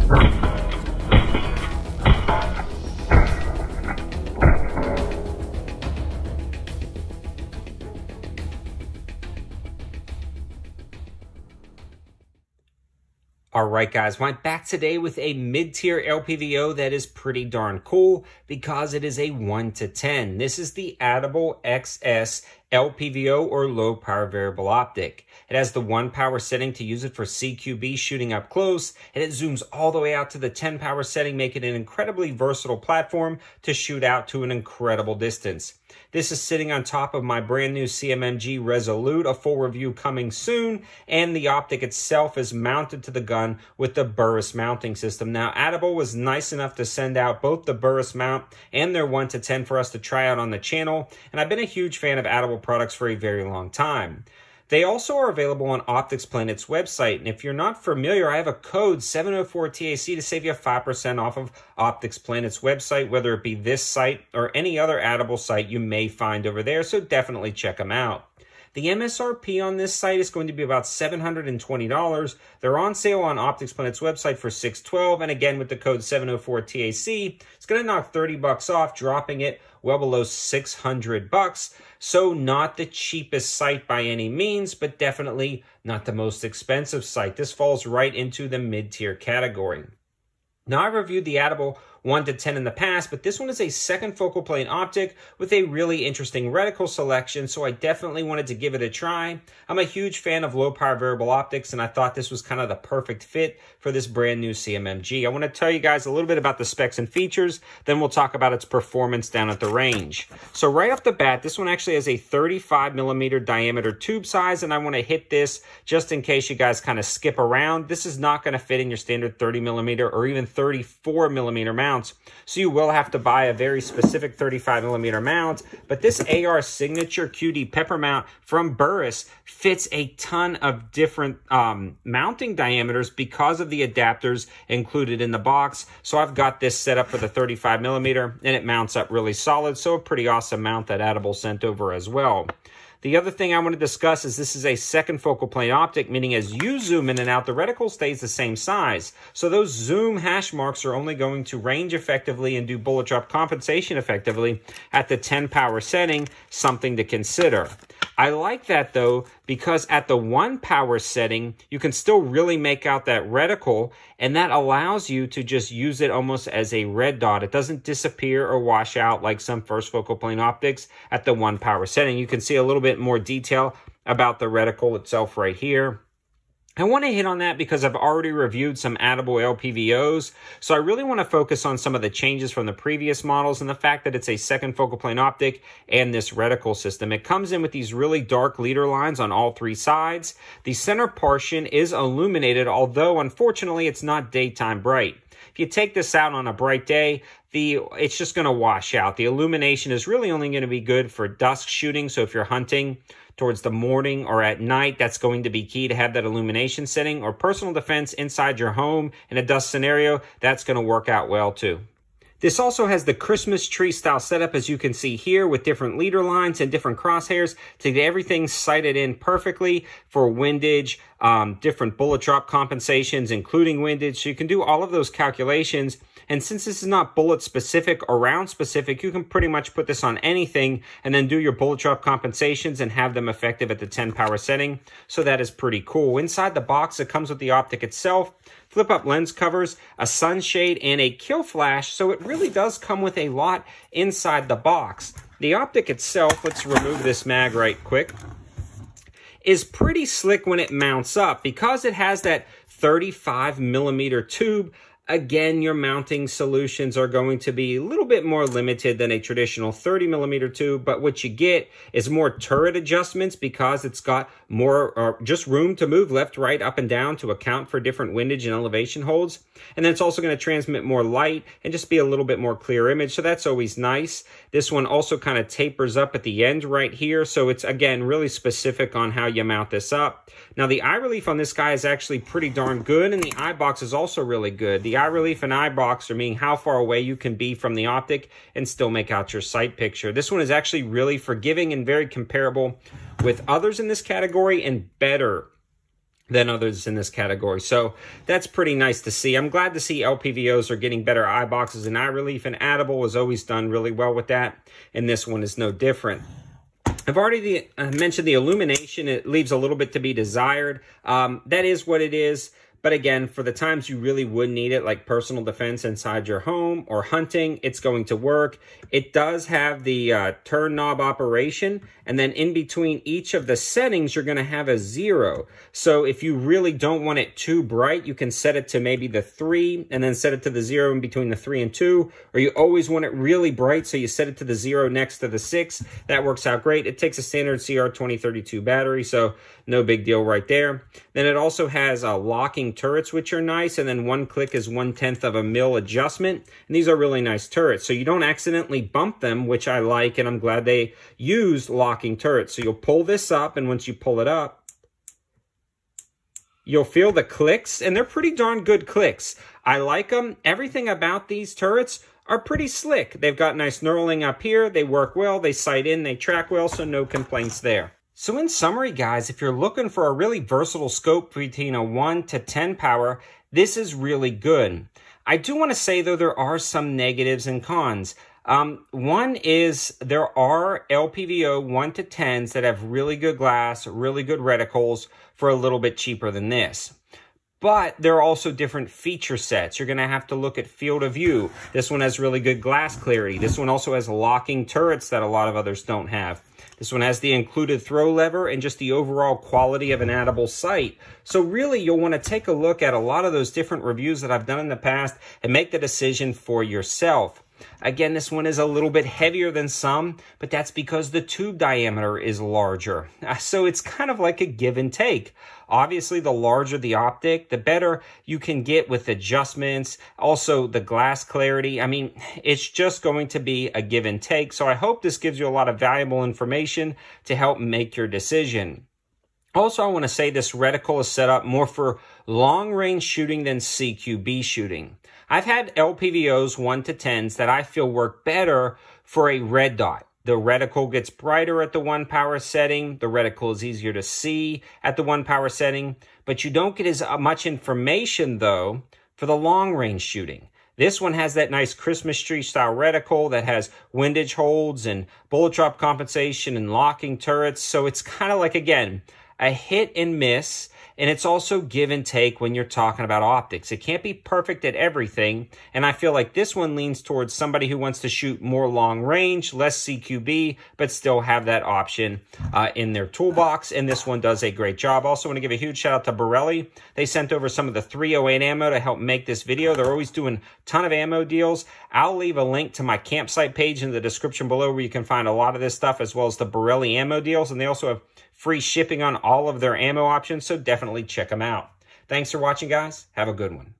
Alright guys, I'm back today with a mid-tier LPVO that is pretty darn cool because it is a 1 to 10. This is the Atibal Xs LPVO or low power variable optic. It has the 1 power setting to use it for CQB shooting up close, and it zooms all the way out to the 10 power setting, making it an incredibly versatile platform to shoot out to an incredible distance. This is sitting on top of my brand new CMMG Resolute, a full review coming soon, and the optic itself is mounted to the gun with the Burris mounting system. Now, Atibal was nice enough to send out both the Burris mount and their 1 to 10 for us to try out on the channel, and I've been a huge fan of Atibal products for a very long time. They also are available on Optic's Planet's website, and if you're not familiar, I have a code 704TAC to save you 5% off of Optic's Planet's website, whether it be this site or any other Atibal site you may find over there, so definitely check them out. The MSRP on this site is going to be about $720. They're on sale on Optic's Planet's website for $612, and again with the code 704TAC, it's going to knock $30 off, dropping it well below $600. So not the cheapest site by any means, but definitely not the most expensive site. This falls right into the mid-tier category. Now, I reviewed the Atibal 1 to 10 in the past, but this one is a second focal plane optic with a really interesting reticle selection, so I definitely wanted to give it a try. I'm a huge fan of low power variable optics, and I thought this was kind of the perfect fit for this brand new CMMG. I want to tell you guys a little bit about the specs and features, then we'll talk about its performance down at the range. So right off the bat, this one actually has a 35mm diameter tube size, and I want to hit this just in case you guys kind of skip around. This is not going to fit in your standard 30mm or even 34mm mount. So you will have to buy a very specific 35mm mount, but this AR Signature QD Pepper mount from Burris fits a ton of different mounting diameters because of the adapters included in the box. So I've got this set up for the 35mm and it mounts up really solid. So a pretty awesome mount that Atibal sent over as well. The other thing I want to discuss is this is a second focal plane optic, meaning as you zoom in and out, the reticle stays the same size. So those zoom hash marks are only going to range effectively and do bullet drop compensation effectively at the 10 power setting, something to consider. I like that though, because at the 1 power setting, you can still really make out that reticle, and that allows you to just use it almost as a red dot. It doesn't disappear or wash out like some first focal plane optics at the 1 power setting. You can see a little bit more detail about the reticle itself right here. I want to hit on that because I've already reviewed some Atibal LPVOs, so I really want to focus on some of the changes from the previous models and the fact that it's a second focal plane optic and this reticle system. It comes in with these really dark leader lines on all 3 sides. The center portion is illuminated, although unfortunately it's not daytime bright. If you take this out on a bright day, it's just going to wash out. The illumination is really only going to be good for dusk shooting, so if you're hunting towards the morning or at night, that's going to be key to have that illumination setting, or personal defense inside your home in a dusk scenario, that's going to work out well too. This also has the Christmas tree style setup, as you can see here, with different leader lines and different crosshairs to get everything sighted in perfectly for windage, different bullet drop compensations, including windage. So you can do all of those calculations. And since this is not bullet specific or round specific, you can pretty much put this on anything and then do your bullet drop compensations and have them effective at the 10 power setting. So that is pretty cool. Inside the box, it comes with the optic itself, flip up lens covers, a sunshade, and a kill flash. So it really does come with a lot inside the box. The optic itself, let's remove this mag right quick, is pretty slick when it mounts up because it has that 35mm tube. Again, your mounting solutions are going to be a little bit more limited than a traditional 30mm tube, but what you get is more turret adjustments because it's got more just room to move left, right, up, and down to account for different windage and elevation holds. And then it's also going to transmit more light and just be a little bit more clear image, so that's always nice. This one also kind of tapers up at the end right here, so it's, again, really specific on how you mount this up. Now, the eye relief on this guy is actually pretty darn good, and the eye box is also really good. The eye relief and eye box are meaning how far away you can be from the optic and still make out your sight picture. This one is actually really forgiving and very comparable with others in this category and better than others in this category. So that's pretty nice to see. I'm glad to see LPVOs are getting better eye boxes and eye relief, and Atibal has always done really well with that, and this one is no different. I've already mentioned the Illumination. It leaves a little bit to be desired. That is what it is. But again, for the times you really would need it, like personal defense inside your home or hunting, it's going to work. It does have the turn knob operation, and then in between each of the settings, you're going to have a 0. So if you really don't want it too bright, you can set it to maybe the 3 and then set it to the 0 in between the 3 and 2. Or you always want it really bright, so you set it to the 0 next to the 6. That works out great. It takes a standard CR2032 battery, so no big deal right there. Then it also has locking turrets, which are nice, and then 1 click is 1/10 of a mil adjustment. And these are really nice turrets, so you don't accidentally bump them, which I like, and I'm glad they used locking turrets. So you'll pull this up, and once you pull it up, you'll feel the clicks, and they're pretty darn good clicks. I like them. Everything about these turrets are pretty slick. They've got nice knurling up here. They work well. They sight in. They track well, so no complaints there. So in summary, guys, if you're looking for a really versatile scope between a 1 to 10 power, this is really good. I do want to say, though, there are some negatives and cons. One is there are LPVO 1 to 10s that have really good glass, really good reticles for a little bit cheaper than this. But there are also different feature sets. You're going to have to look at field of view. This one has really good glass clarity. This one also has locking turrets that a lot of others don't have. This one has the included throw lever and just the overall quality of an Atibal sight. So really, you'll want to take a look at a lot of those different reviews that I've done in the past and make the decision for yourself. Again, this one is a little bit heavier than some, but that's because the tube diameter is larger. So it's kind of like a give and take. Obviously, the larger the optic, the better you can get with adjustments. Also, the glass clarity. I mean, it's just going to be a give and take. So I hope this gives you a lot of valuable information to help make your decision. Also, I want to say this reticle is set up more for long-range shooting than CQB shooting. I've had LPVOs 1 to 10s that I feel work better for a red dot. The reticle gets brighter at the 1 power setting. The reticle is easier to see at the 1 power setting. But you don't get as much information, though, for the long-range shooting. This one has that nice Christmas tree style reticle that has windage holds and bullet drop compensation and locking turrets. So it's kind of like, again, a hit and miss, and it's also give and take when you're talking about optics. It can't be perfect at everything, and I feel like this one leans towards somebody who wants to shoot more long range, less CQB, but still have that option in their toolbox, and this one does a great job. Also want to give a huge shout out to Borelli. They sent over some of the 308 ammo to help make this video. They're always doing a ton of ammo deals. I'll leave a link to my campsite page in the description below where you can find a lot of this stuff, as well as the Borelli ammo deals, and they also have free shipping on all of their ammo options, so definitely check them out. Thanks for watching, guys. Have a good one.